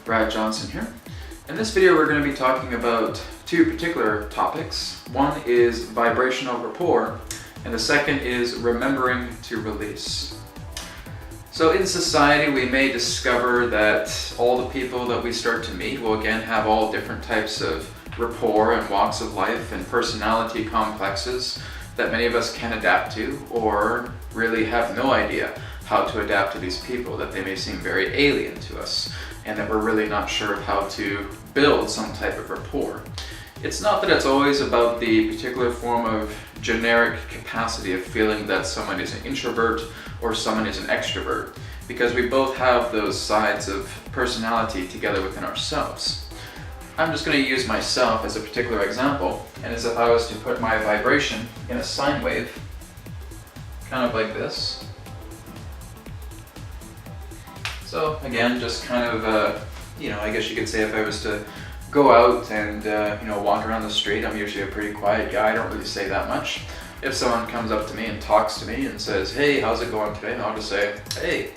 Brad Johnson here. In this video we're going to be talking about two particular topics. One is vibrational rapport and the second is remembering to release. So in society we may discover that all the people that we start to meet will again have all different types of rapport and walks of life and personality complexes that many of us can adapt to or really have no idea how to adapt to these people, that they may seem very alien to us and that we're really not sure how to build some type of rapport. It's not that it's always about the particular form of generic capacity of feeling that someone is an introvert or someone is an extrovert, because we both have those sides of personality together within ourselves. I'm just going to use myself as a particular example, and as if I was to put my vibration in a sine wave, kind of like this. So again, just kind of, I guess you could say if I was to go out and, walk around the street, I'm usually a pretty quiet guy, I don't really say that much. If someone comes up to me and talks to me and says, hey, how's it going today? I'll just say, hey,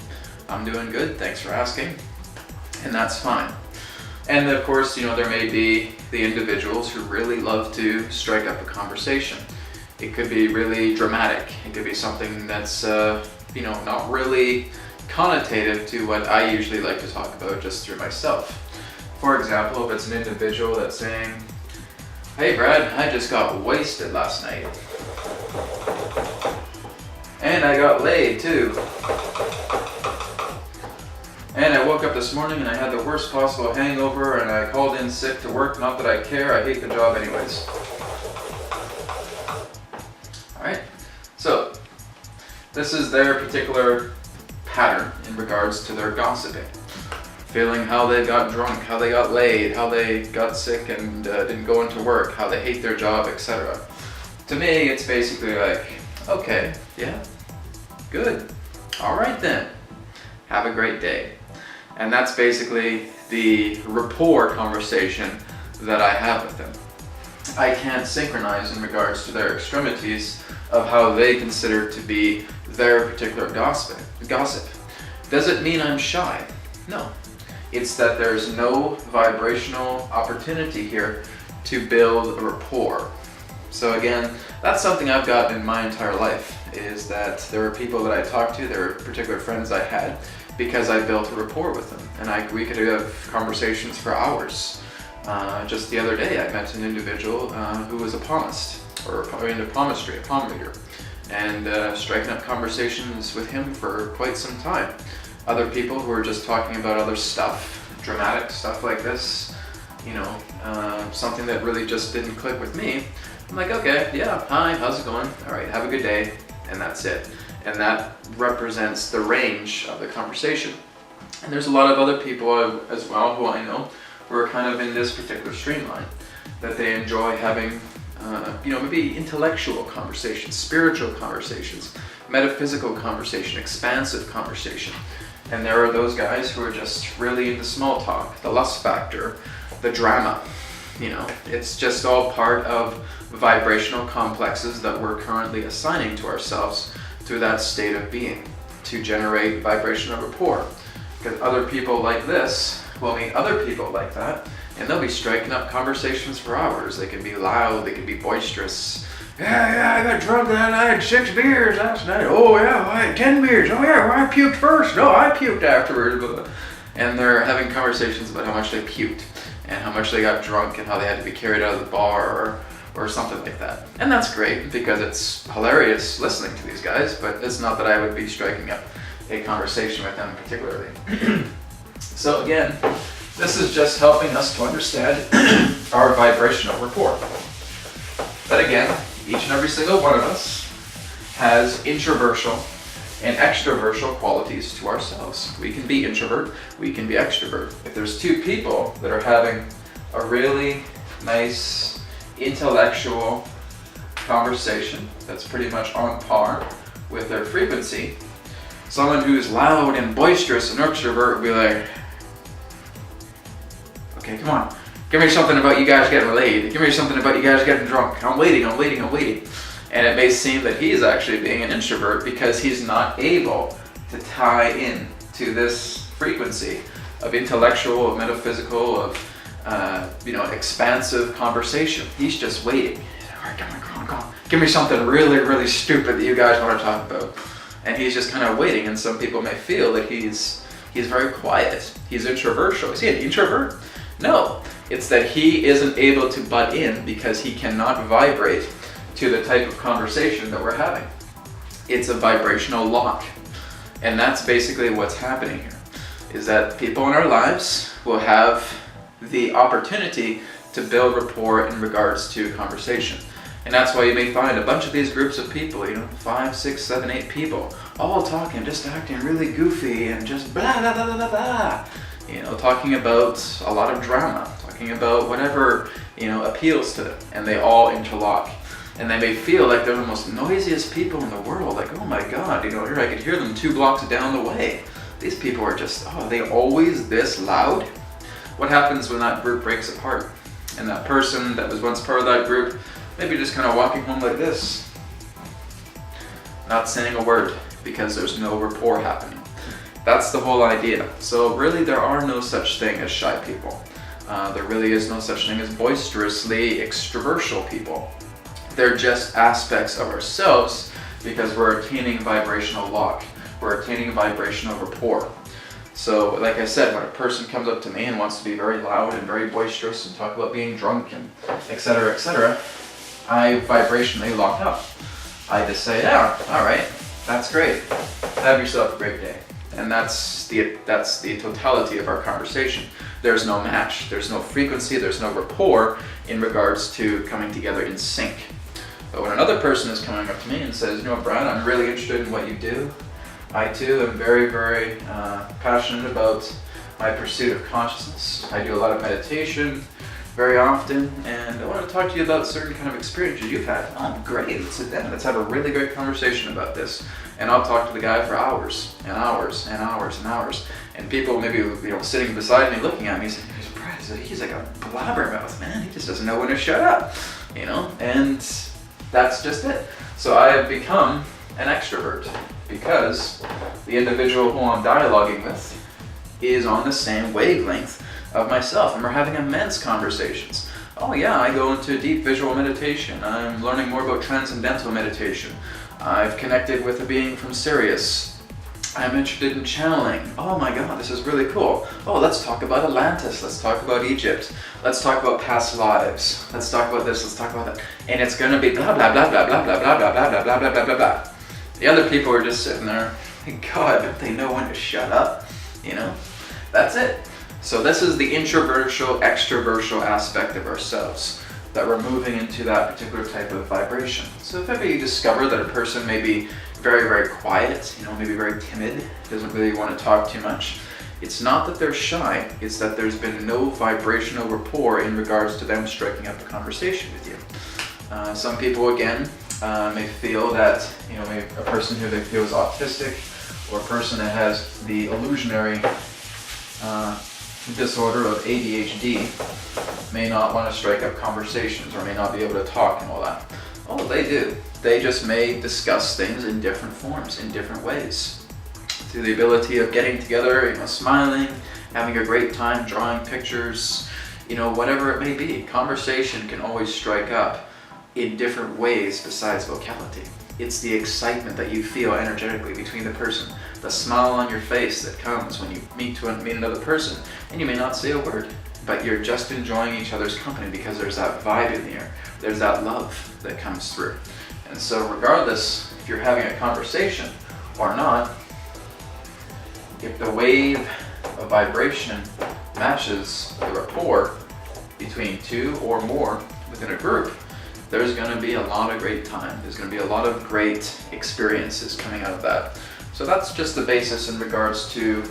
I'm doing good, thanks for asking, and that's fine. And of course, there may be the individuals who really love to strike up a conversation. It could be really dramatic, it could be something that's, not really connotative to what I usually like to talk about just through myself. For example, if it's an individual that's saying, hey Brad, I just got wasted last night. And I got laid too. And I woke up this morning and I had the worst possible hangover and I called in sick to work, not that I care, I hate the job anyways. Alright, so this is their particular pattern in regards to their gossiping. Feeling how they got drunk, how they got laid, how they got sick and didn't go into work, how they hate their job, etc. To me, it's basically like, okay, yeah, good, all right then, have a great day. And that's basically the rapport conversation that I have with them. I can't synchronize in regards to their extremities of how they consider to be their particular gossip. Does it mean I'm shy? No. It's that there's no vibrational opportunity here to build a rapport. So again, that's something I've gotten in my entire life, is that there are people that I talk to, there are particular friends I had, because I built a rapport with them. And we could have conversations for hours. Just the other day I met an individual who was a palmist, or into palmistry, a palm reader, and striking up conversations with him for quite some time. Other people who are just talking about other stuff, dramatic stuff like this, something that really just didn't click with me. I'm like, okay, yeah, hi, how's it going? All right, have a good day, and that's it. And that represents the range of the conversation. And there's a lot of other people as well who I know who are kind of in this particular streamline, that they enjoy having maybe intellectual conversations, spiritual conversations, metaphysical conversation, expansive conversation. And there are those guys who are just really into small talk, the lust factor, the drama. It's just all part of vibrational complexes that we're currently assigning to ourselves through that state of being to generate vibrational rapport. Because other people like this will meet other people like that, and they'll be striking up conversations for hours. They can be loud, they can be boisterous. Yeah, I got drunk that night, I had 6 beers last night. Oh yeah, I had 10 beers. Oh yeah, well, I puked first. No, I puked afterwards. And they're having conversations about how much they puked and how much they got drunk and how they had to be carried out of the bar or something like that. And that's great because it's hilarious listening to these guys, but it's not that I would be striking up a conversation with them particularly. So again, this is just helping us to understand our vibrational rapport. But again, each and every single one of us has introversial and extroversial qualities to ourselves. We can be introvert, we can be extrovert. If there's two people that are having a really nice intellectual conversation that's pretty much on par with their frequency, someone who's loud and boisterous and extrovert would be like, okay, come on, give me something about you guys getting laid. Give me something about you guys getting drunk. I'm waiting. And it may seem that he's actually being an introvert because he's not able to tie in to this frequency of intellectual, of metaphysical, of expansive conversation. He's just waiting. All right, come on. Give me something really, really stupid that you guys want to talk about. And he's just kind of waiting. And some people may feel that he's very quiet. He's introvertial. Is he an introvert? No. It's that he isn't able to butt in because he cannot vibrate to the type of conversation that we're having. It's a vibrational lock. And that's basically what's happening here, is that people in our lives will have the opportunity to build rapport in regards to conversation. And that's why you may find a bunch of these groups of people, 5, 6, 7, 8 people, all talking, just acting really goofy and just blah, blah, blah, blah, blah. Talking about a lot of drama, talking about whatever, appeals to them, and they all interlock. And they may feel like they're the most noisiest people in the world, like, oh my God, here I could hear them 2 blocks down the way. These people are just, are they always this loud? What happens when that group breaks apart? And that person that was once part of that group, maybe just kind of walking home like this, not saying a word because there's no rapport happening. That's the whole idea. So really there are no such thing as shy people. There really is no such thing as boisterously extrovertial people. They're just aspects of ourselves because we're attaining vibrational lock. We're attaining vibrational rapport. So like I said, when a person comes up to me and wants to be very loud and very boisterous and talk about being drunk and etc., I vibrationally lock up. I just say, yeah, all right, that's great. Have yourself a great day. And that's the totality of our conversation. There's no match, there's no frequency, there's no rapport in regards to coming together in sync. But when another person is coming up to me and says, Brian, I'm really interested in what you do. I too am very, very passionate about my pursuit of consciousness. I do a lot of meditation very often, and I want to talk to you about certain kind of experiences you've had. Oh, great, let's sit down, let's have a really great conversation about this. And I'll talk to the guy for hours and hours and hours and hours. And people maybe sitting beside me looking at me saying, Brad, he's like a blabbermouth, man. He just doesn't know when to shut up, and that's just it. So I have become an extrovert because the individual who I'm dialoguing with is on the same wavelength of myself, and we're having immense conversations. Oh yeah, I go into deep visual meditation. I'm learning more about transcendental meditation. I've connected with a being from Sirius. I'm interested in channeling. Oh my God, this is really cool. Oh, let's talk about Atlantis. Let's talk about Egypt. Let's talk about past lives. Let's talk about this. Let's talk about that. And it's going to be blah, blah, blah, blah, blah, blah, blah, blah, blah, blah, blah, blah, blah, blah, blah. The other people are just sitting there. God, don't they know when to shut up? That's it. So this is the introvertial, extrovertial aspect of ourselves that we're moving into that particular type of vibration. So if ever you discover that a person may be very, very quiet, maybe very timid, doesn't really want to talk too much, it's not that they're shy, it's that there's been no vibrational rapport in regards to them striking up a conversation with you. Some people, again, may feel that, maybe a person who they feel is autistic, or a person that has the illusionary disorder of ADHD may not want to strike up conversations or may not be able to talk and all that. Oh, they do. They just may discuss things in different forms, in different ways. Through the ability of getting together, smiling, having a great time, drawing pictures, whatever it may be. Conversation can always strike up in different ways besides vocality. It's the excitement that you feel energetically between the person, the smile on your face that comes when you meet another person, and you may not say a word, but you're just enjoying each other's company because there's that vibe in the air, there's that love that comes through. And so regardless if you're having a conversation or not, if the wave of vibration matches the rapport between 2 or more within a group, there's going to be a lot of great time. There's going to be a lot of great experiences coming out of that. So that's just the basis in regards to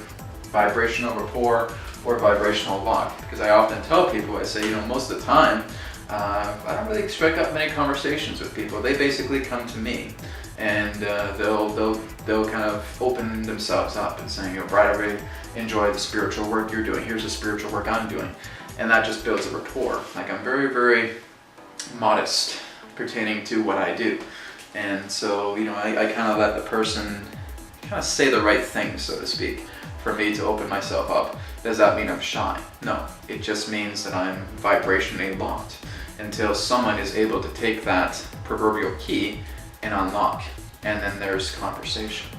vibrational rapport or vibrational lock. Because I often tell people, I say, most of the time, I don't really strike up many conversations with people. They basically come to me, and they'll kind of open themselves up and saying, Brad, I really enjoy the spiritual work you're doing. Here's the spiritual work I'm doing, and that just builds a rapport. Like, I'm very, very modest pertaining to what I do, and so I kind of let the person kind of say the right things, so to speak, for me to open myself up. Does that mean I'm shy? No, it just means that I'm vibrationally locked until someone is able to take that proverbial key and unlock, and then there's conversation.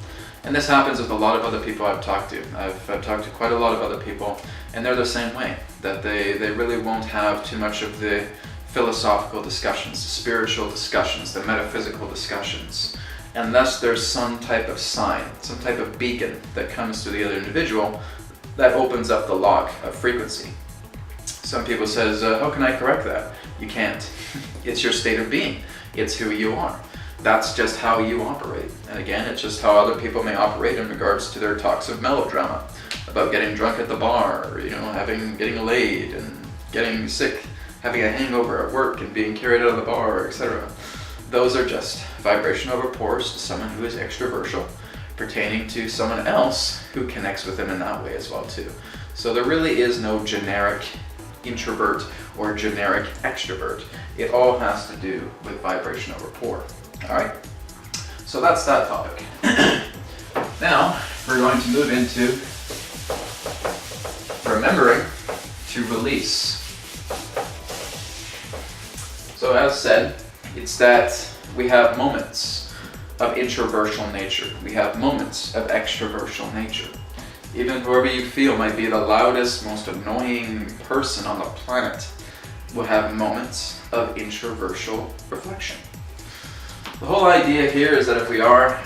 And this happens with a lot of other people I've talked to. I've talked to quite a lot of other people, and they're the same way, that they really won't have too much of the philosophical discussions, the spiritual discussions, the metaphysical discussions, unless there's some type of sign, some type of beacon that comes to the other individual that opens up the lock of frequency. Some people says, how can I correct that? You can't. It's your state of being. It's who you are. That's just how you operate. And again, it's just how other people may operate in regards to their talks of melodrama, about getting drunk at the bar, getting laid and getting sick, having a hangover at work and being carried out of the bar, etc. Those are just vibrational rapports to someone who is extrovertial, pertaining to someone else who connects with them in that way as well too. So there really is no generic introvert or generic extrovert. It all has to do with vibrational rapport. All right, so that's that topic. Now we're going to move into remembering to release. So as said, it's that we have moments of introversional nature. We have moments of extroversional nature. Even whoever you feel might be the loudest, most annoying person on the planet will have moments of introversional reflection. The whole idea here is that if we are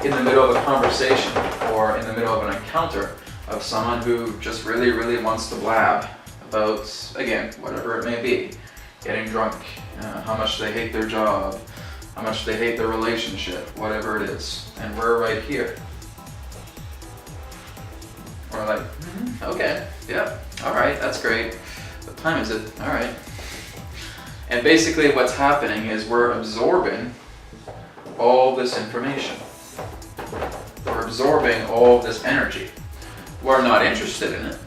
in the middle of a conversation or in the middle of an encounter of someone who just really, really wants to blab about, again, whatever it may be, getting drunk, how much they hate their job, how much they hate their relationship, whatever it is, and we're right here. We're like, okay, yeah, all right, that's great. What time is it? All right. And basically what's happening is we're absorbing all this information. We're absorbing all this energy. We're not interested in it.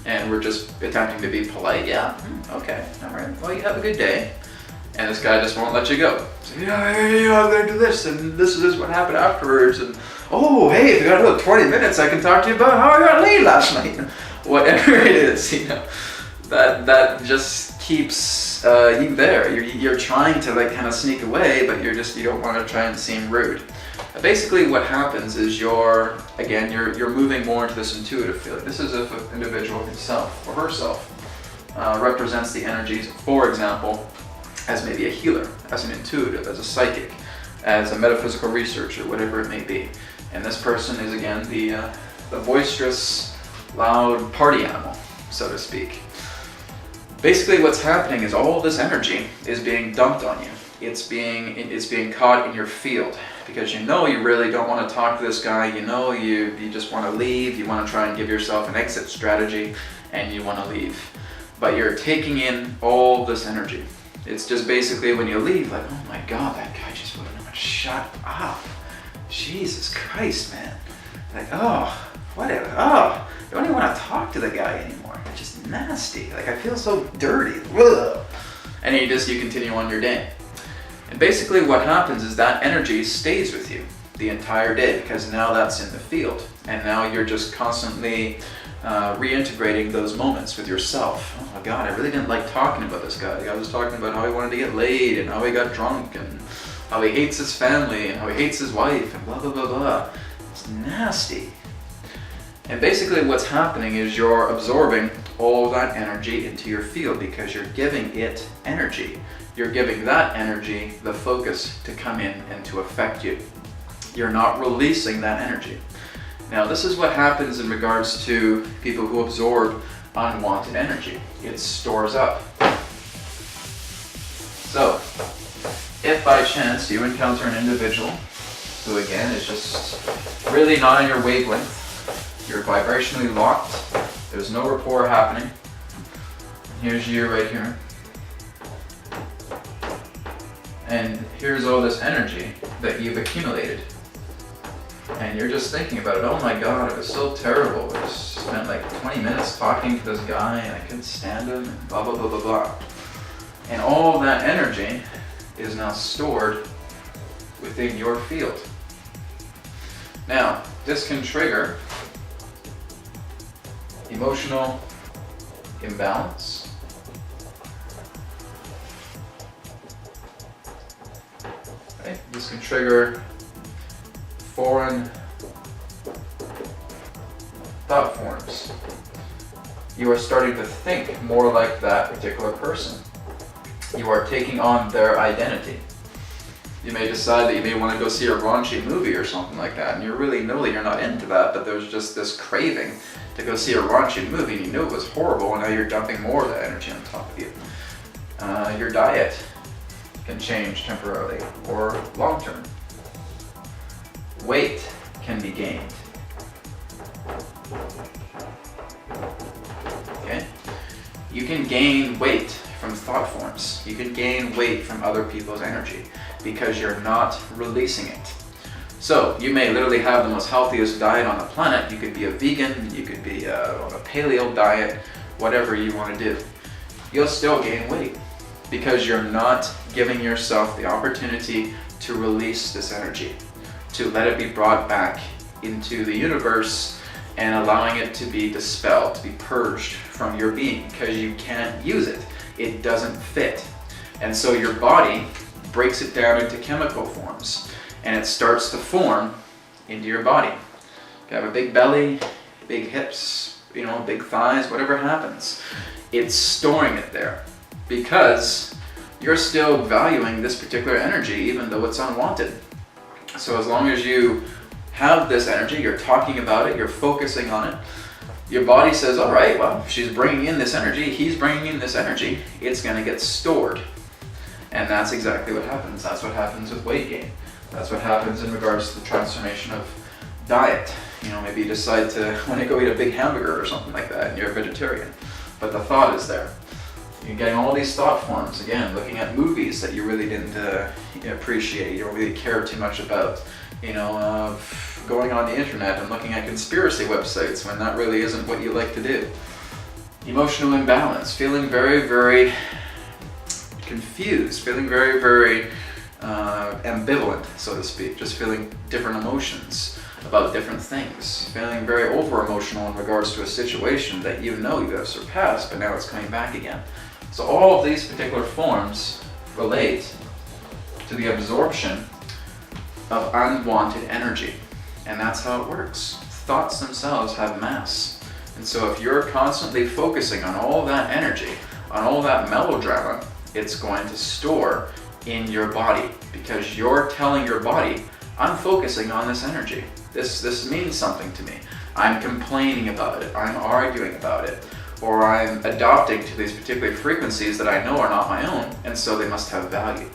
And we're just attempting to be polite. Yeah, okay, all right. Well, you have a good day. And this guy just won't let you go. So, I'm going to do this, and this is what happened afterwards. And, oh, hey, if you got another 20 minutes, I can talk to you about how I got laid last night. Whatever it is, that just keeps you there. You're trying to kind of sneak away, but you don't want to try and seem rude. Basically, what happens is you're moving more into this intuitive feeling. This is if an individual himself or herself represents the energies, for example, as maybe a healer, as an intuitive, as a psychic, as a metaphysical researcher, whatever it may be. And this person is again the boisterous, loud party animal, so to speak. Basically what's happening is all this energy is being dumped on you. It's being caught in your field because you really don't want to talk to this guy, you just want to leave, you want to try and give yourself an exit strategy and you want to leave. But you're taking in all this energy. It's just basically when you leave, like, oh my God, that guy just wouldn't have shut up. Jesus Christ, man. Like, oh, whatever. Oh, I don't even want to talk to the guy anymore. It's just nasty. Like, I feel so dirty. Ugh. And you continue on your day. And basically what happens is that energy stays with you the entire day because now that's in the field. And now you're just constantly reintegrating those moments with yourself. Oh my God, I really didn't like talking about this guy. I was talking about how he wanted to get laid and how he got drunk and how he hates his family and how he hates his wife and blah, blah, blah, blah. It's nasty. And basically what's happening is you're absorbing all that energy into your field because you're giving it energy. You're giving that energy the focus to come in and to affect you. You're not releasing that energy. Now, this is what happens in regards to people who absorb unwanted energy. It stores up. So, if by chance you encounter an individual who again is just really not on your wavelength, you're vibrationally locked, there's no rapport happening, here's you right here, and here's all this energy that you've accumulated. And you're just thinking about it, oh my God, it was so terrible. I just spent like 20 minutes talking to this guy and I couldn't stand him and blah, blah, blah, blah, blah. And all that energy is now stored within your field. Now, this can trigger Emotional imbalance. Right? This can trigger foreign thought forms. You are starting to think more like that particular person. You are taking on their identity. You may decide that you may want to go see a raunchy movie or something like that, and you really know that you're not into that, but there's just this craving to go see a raunchy movie, and you knew it was horrible, and now you're dumping more of that energy on top of you. Your diet can change temporarily or long term. Weight can be gained. Okay? You can gain weight from thought forms. You can gain weight from other people's energy because you're not releasing it. So you may literally have the most healthiest diet on the planet. You could be a vegan, you could be on a paleo diet, whatever you want to do. You'll still gain weight because you're not giving yourself the opportunity to release this energy, to let it be brought back into the universe and allowing it to be dispelled, to be purged from your being, because you can't use it. It doesn't fit. And so your body breaks it down into chemical forms, and it starts to form into your body. You have a big belly, big hips, big thighs, whatever happens. It's storing it there because you're still valuing this particular energy even though it's unwanted. So as long as you have this energy, you're talking about it, you're focusing on it, your body says, all right, well, she's bringing in this energy, he's bringing in this energy, it's going to get stored. And that's exactly what happens. That's what happens with weight gain. That's what happens in regards to the transformation of diet. Maybe you decide to want to go eat a big hamburger or something like that and you're a vegetarian. But the thought is there. You're getting all these thought forms, again, looking at movies that you really didn't appreciate, you don't really care too much about. Going on the internet and looking at conspiracy websites when that really isn't what you like to do. Emotional imbalance, feeling very, very confused, feeling very, very ambivalent, so to speak, just feeling different emotions about different things, feeling very over-emotional in regards to a situation that you have surpassed, but now it's coming back again. So all of these particular forms relate to the absorption of unwanted energy. And that's how it works. Thoughts themselves have mass. And so if you're constantly focusing on all that energy, on all that melodrama, it's going to store in your body because you're telling your body, I'm focusing on this energy. This means something to me. I'm complaining about it. I'm arguing about it. Or I'm adopting to these particular frequencies that I know are not my own, and so they must have value.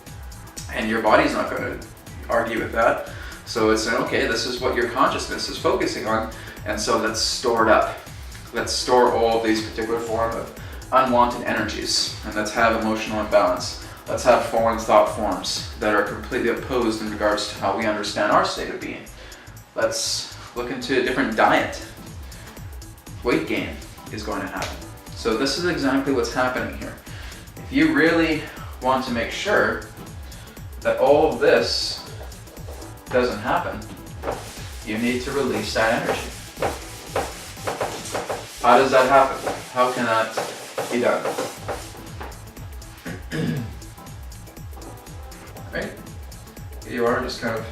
And your body's not going to argue with that. So it's saying, okay, this is what your consciousness is focusing on, and so let's store it up. Let's store all of these particular forms of unwanted energies, and let's have emotional imbalance. Let's have foreign thought forms that are completely opposed in regards to how we understand our state of being. Let's look into a different diet. Weight gain is going to happen. So this is exactly what's happening here. If you really want to make sure that all of this doesn't happen, you need to release that energy. How does that happen? How can that be done? Right? Here you are, just kind of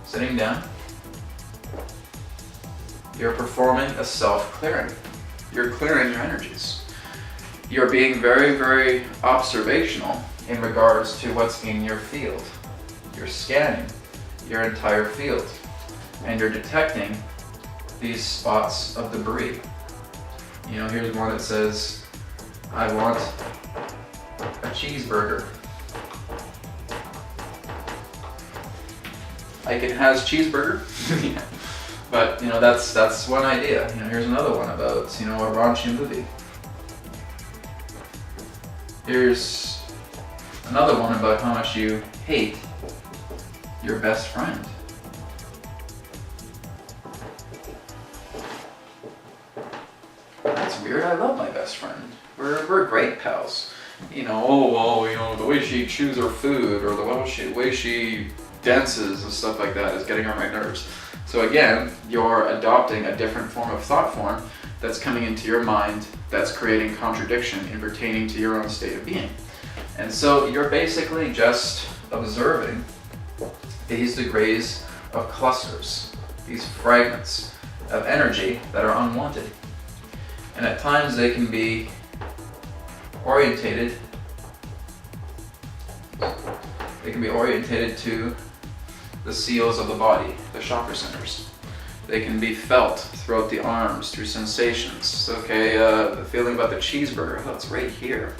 sitting down. You're performing a self-clearing. You're clearing your energies. You're being very, very observational in regards to what's in your field. You're scanning your entire field, and you're detecting these spots of debris. Here's one that says, I want a cheeseburger. Like it has cheeseburger, yeah. But that's one idea. Here's another one about a raunchy movie. Here's another one about how much you hate your best friend. That's weird. I love my best friend. We're great pals. The way she chews her food or the way she dances and stuff like that is getting on my nerves. So again, you're adopting a different form of thought form that's coming into your mind that's creating contradiction in pertaining to your own state of being. And so you're basically just observing these degrees of clusters, these fragments of energy that are unwanted. And at times they can be orientated to the seals of the body, the chakra centers. They can be felt throughout the arms through sensations. Okay, the feeling about the cheeseburger, oh, it's right here.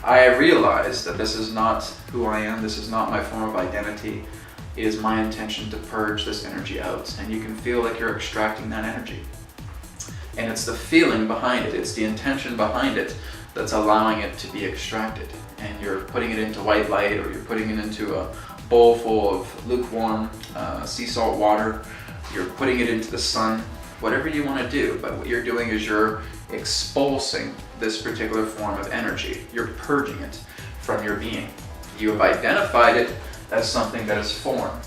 I realize that this is not who I am, this is not my form of identity. It is my intention to purge this energy out. And you can feel like you're extracting that energy. And it's the feeling behind it, it's the intention behind it that's allowing it to be extracted. And you're putting it into white light, or you're putting it into a bowl full of lukewarm sea salt water. You're putting it into the sun, whatever you want to do. But what you're doing is you're expulsing this particular form of energy. You're purging it from your being. You have identified it as something that is foreign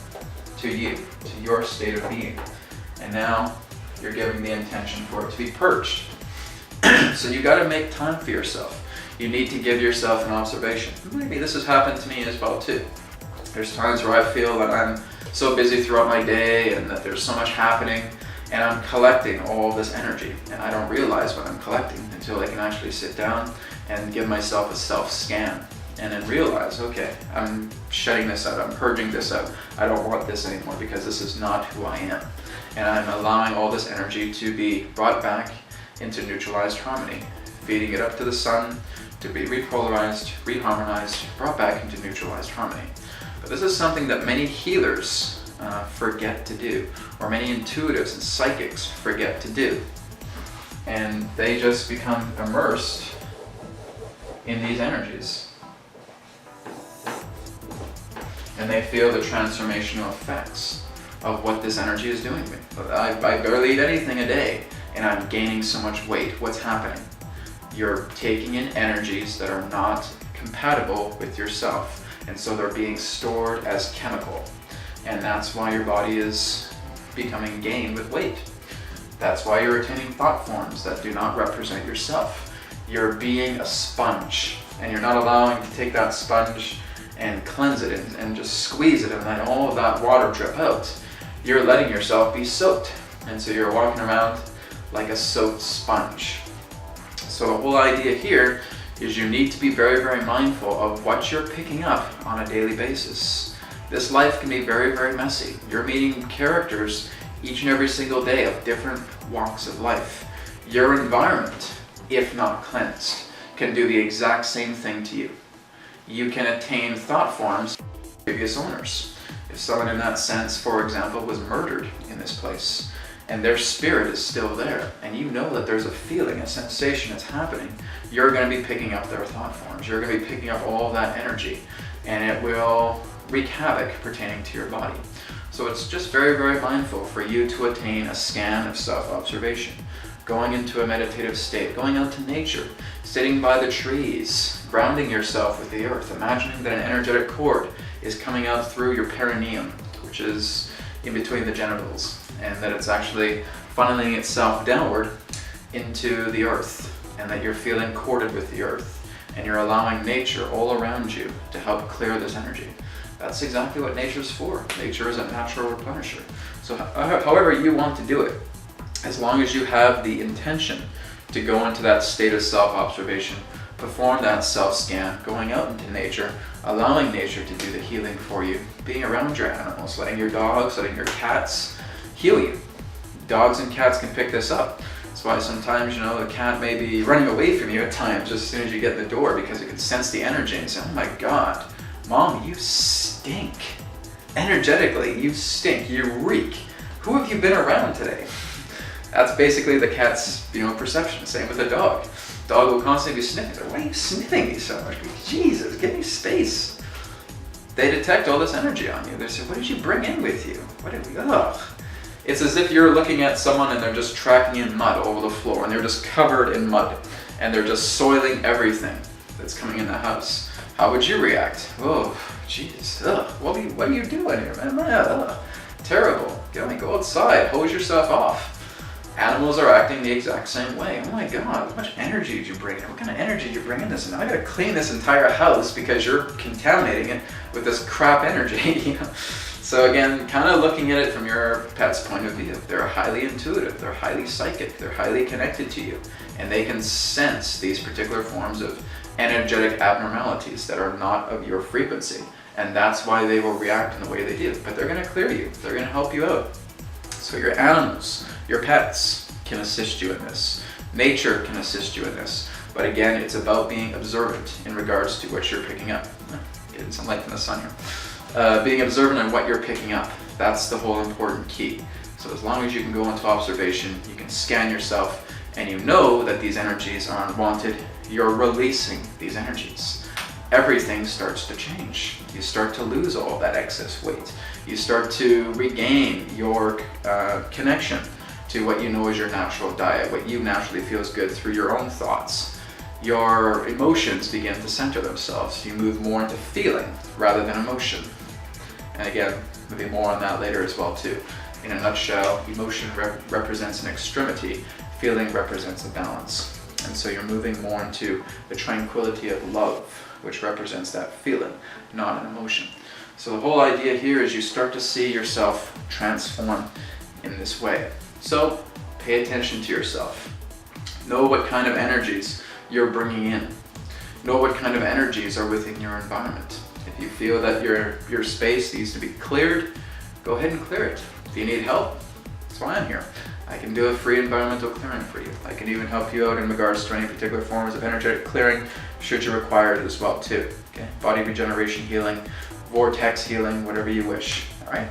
to you, to your state of being. And now you're giving the intention for it to be purged. So you got to make time for yourself. You need to give yourself an observation. Maybe this has happened to me as well too. There's times where I feel that I'm so busy throughout my day and that there's so much happening, and I'm collecting all this energy, and I don't realize what I'm collecting until I can actually sit down and give myself a self-scan and then realize, okay, I'm shutting this out, I'm purging this out. I don't want this anymore because this is not who I am. And I'm allowing all this energy to be brought back into neutralized harmony, feeding it up to the sun to be repolarized, reharmonized, brought back into neutralized harmony. But this is something that many healers forget to do, or many intuitives and psychics forget to do. And they just become immersed in these energies. And they feel the transformational effects of what this energy is doing to me. I barely eat anything a day, and I'm gaining so much weight. What's happening? You're taking in energies that are not compatible with yourself, and so they're being stored as chemical. And that's why your body is becoming gained with weight. That's why you're retaining thought forms that do not represent yourself. You're being a sponge, and you're not allowing to take that sponge and cleanse it and just squeeze it and let all of that water drip out. You're letting yourself be soaked, and so you're walking around like a soaked sponge. So the whole idea here is you need to be very, very mindful of what you're picking up on a daily basis. This life can be very, very messy. You're meeting characters each and every single day of different walks of life. Your environment, if not cleansed, can do the exact same thing to you. You can attain thought forms from previous owners. If someone in that sense, for example, was murdered in this place, and their spirit is still there, and you know that there's a feeling, a sensation that's happening, you're going to be picking up their thought forms. You're going to be picking up all that energy, and it will wreak havoc pertaining to your body. So it's just very, very mindful for you to attain a scan of self-observation, going into a meditative state, going out to nature, sitting by the trees, grounding yourself with the earth, imagining that an energetic cord is coming out through your perineum, which is in between the genitals, and that it's actually funneling itself downward into the earth, and that you're feeling corded with the earth, and you're allowing nature all around you to help clear this energy. That's exactly what nature's for. Nature is a natural replenisher. So however you want to do it, as long as you have the intention to go into that state of self-observation, perform that self-scan, going out into nature, allowing nature to do the healing for you, being around your animals, letting your dogs, letting your cats heal you. Dogs and cats can pick this up. That's why sometimes, the cat may be running away from you at times just as soon as you get in the door, because it can sense the energy and say, oh my God, Mom, you stink. Energetically, you stink, you reek. Who have you been around today? That's basically the cat's, perception. Same with a dog. Dog will constantly be sniffing. Why are you sniffing me so much? Jesus, give me space. They detect all this energy on you. They say, what did you bring in with you? Ugh. It's as if you're looking at someone and they're just tracking in mud over the floor, and they're just covered in mud, and they're just soiling everything that's coming in the house. How would you react? Oh, jeez. What are you doing here, man? Ugh. Terrible. Go outside. Hose yourself off. Animals are acting the exact same way. Oh my God, how much energy did you bring in? What kind of energy did you bring in this? And now I gotta clean this entire house because you're contaminating it with this crap energy. You know? So again, kind of looking at it from your pet's point of view. They're highly intuitive, they're highly psychic, they're highly connected to you, and they can sense these particular forms of energetic abnormalities that are not of your frequency. And that's why they will react in the way they do. But they're gonna clear you, they're gonna help you out. So your animals, your pets can assist you in this. Nature can assist you in this. But again, it's about being observant in regards to what you're picking up. Getting some light from the sun here. Being observant on what you're picking up. That's the whole important key. So as long as you can go into observation, you can scan yourself, and you know that these energies are unwanted, you're releasing these energies. Everything starts to change. You start to lose all that excess weight. You start to regain your connection to what you know is your natural diet, what you naturally feels good through your own thoughts. Your emotions begin to center themselves. You move more into feeling rather than emotion. And again, maybe more on that later as well too. In a nutshell, emotion represents an extremity, feeling represents a balance. And so you're moving more into the tranquility of love, which represents that feeling, not an emotion. So the whole idea here is you start to see yourself transform in this way. So pay attention to yourself. Know what kind of energies you're bringing in. Know what kind of energies are within your environment. If you feel that your space needs to be cleared, go ahead and clear it. If you need help, that's why I'm here. I can do a free environmental clearing for you. I can even help you out in regards to any particular forms of energetic clearing should you require it as well too. Okay? Body regeneration healing, vortex healing, whatever you wish. All right.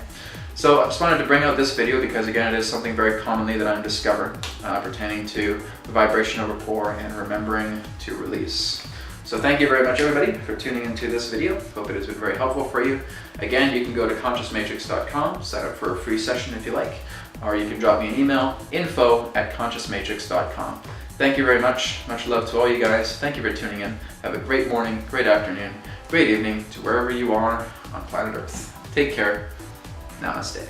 So I just wanted to bring out this video because again, it is something very commonly that I'm discovering pertaining to the vibrational rapport and remembering to release. So thank you very much everybody for tuning into this video. Hope it has been very helpful for you. Again, you can go to consciousmatrix.com, sign up for a free session if you like, or you can drop me an email, info@consciousmatrix.com. Thank you very much. Much love to all you guys. Thank you for tuning in. Have a great morning, great afternoon, great evening to wherever you are on planet Earth. Take care. Namaste.